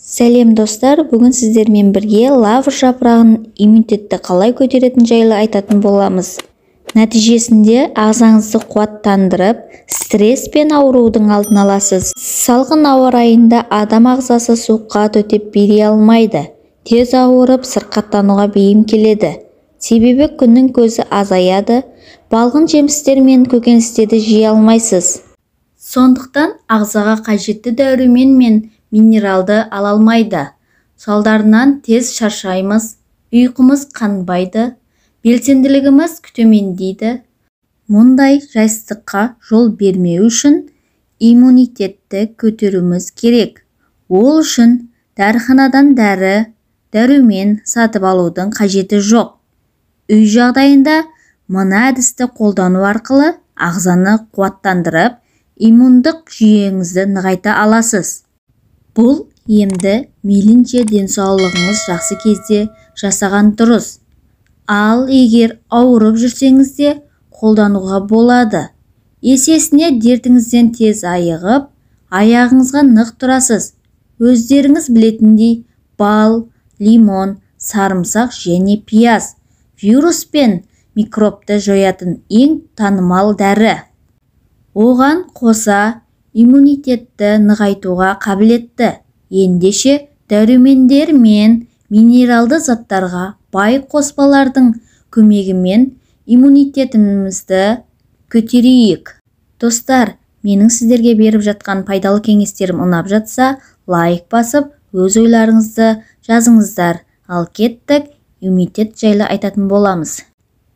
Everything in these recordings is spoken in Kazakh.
Сәлем достар, бүгін сіздермен бірге лавр жапырағын иммунитетті қалай көтеретін жайлы айтатын боламыз. Нәтижесінде ағзаңызды қуаттандырып, стресс пен аурудың алдын аласыз. Салқын ауа райында адам ағзасы суыққа төтеп бере алмайды. Тез ауырып, сырқаттануға бейім келеді. Себебі күннің көзі азаяды, балғын жемістер мен көкөністерді жей алмайсыз. Сондықтан ағзаға қажетті дәрумен мен минералды ала алмайды. Салдарынан тез шаршаймыз, ұйқымыз қанбайды, белсенділігіміз төмендейді. Мұндай жайсыздыққа жол бермеу үшін иммунитетті көтеруіміз керек. Ол үшін дәріханадан дәрумен сатып алудың қажеті жоқ. Үй жағдайында мына әдісті қолдану арқылы ағзаны қуаттандырып, иммундық жүйеңізді нығайта аласыз. Бұл емді мейлінше денсаулығыңыз жақсы кезде жасаған дұрыс. Ал егер ауырып жүрсеңіз де қолдануға болады. Есесіне дертіңізден тез айығып, аяғыңызға нық тұрасыз. Өздеріңіз білетіндей бал, лимон, сарымсақ және пияз вирус пен микробты жоятын ең танымал дәрі. Оған қоса иммунитетті нығайтуға қабілетті. Ендеше дәрумендер мен минералды заттарға бай қоспалардың көмегімен иммунитетімізді көтерейік. Достар, менің сіздерге беріп жатқан пайдалы кеңестерім ұнап жатса, лайк басып, өз ойларыңызды жазыңыздар. Ал кеттік, иммунитет жайлы айтатын боламыз.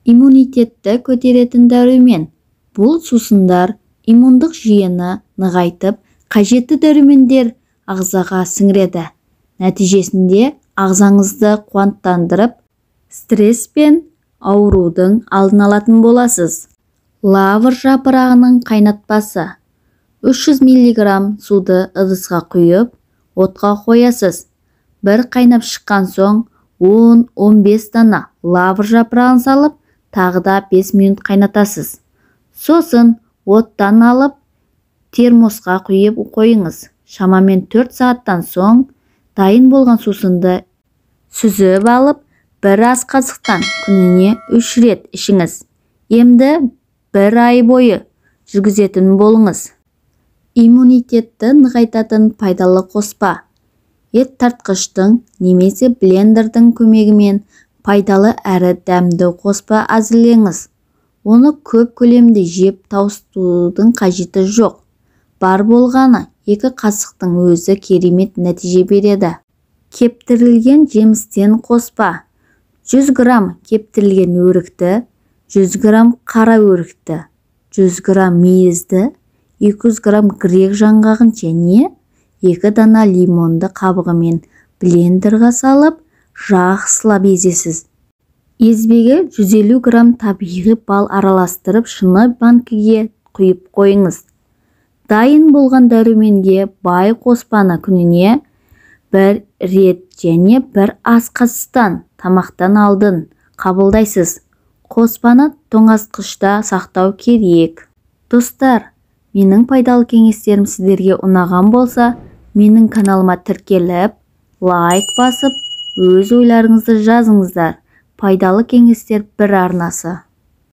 Иммунитетті көтеретін дәрумен. Бұл сусындар иммундық жүйені нығайтып, қажетті дәрумендер ағзаға сіңіреді. Нәтижесінде ағзаңызды қуаттандырып, стресс пен аурудың алдын алатын боласыз. Лавр жапырағының қайнатпасы. 300 мг суды ыдысқа құйып, отқа қоясыз. Бір қайнап шыққан соң 10-15 дана лавр жапырағын салып, тағы да 5 минут қайнатасыз. Сосын оттан алып, термосқа құйып қойыңыз. Шамамен 4 сағаттан соң дайын болған сусынды сүзіп алып, бір ас қасықтан күніне 3 рет ішіңіз. Емді 1 ай бойы жүргізетін болыңыз. Иммунитетті нығайтатын пайдалы қоспа. Ет тартқыштың немесе блендердің көмегімен пайдалы әрі дәмді қоспа әзірлеңіз. Оны көп көлемде жеп таусытудың қажеті жоқ. Бар болғаны 2 қасықтың өзі керемет нәтиже береді. Кептірілген жемістен қоспа. 100 грамм кептірілген өрікті, 100 грамм қара өрікті, 100 грамм мейізді, 200 грамм грек жаңғағын және 2 дана лимонды қабығымен блендерға салып, жақсылап езесіз. Езбеге 150 грамм табиғи бал араластырып, шыны банкіге құйып қойыңыз. Дайын болған дәруменге бай қоспаны күніне 1 рет және 1 ас қасықтан тамақтан алдын қабылдайсыз. Қоспаны тоңазытқышта сақтау керек. Достар, менің пайдалы кеңестерім сіздерге ұнаған болса, менің каналыма тіркеліп, лайк басып, өз ойларыңызды жазыңыздар. Пайдалы кеңестер бір арнасы.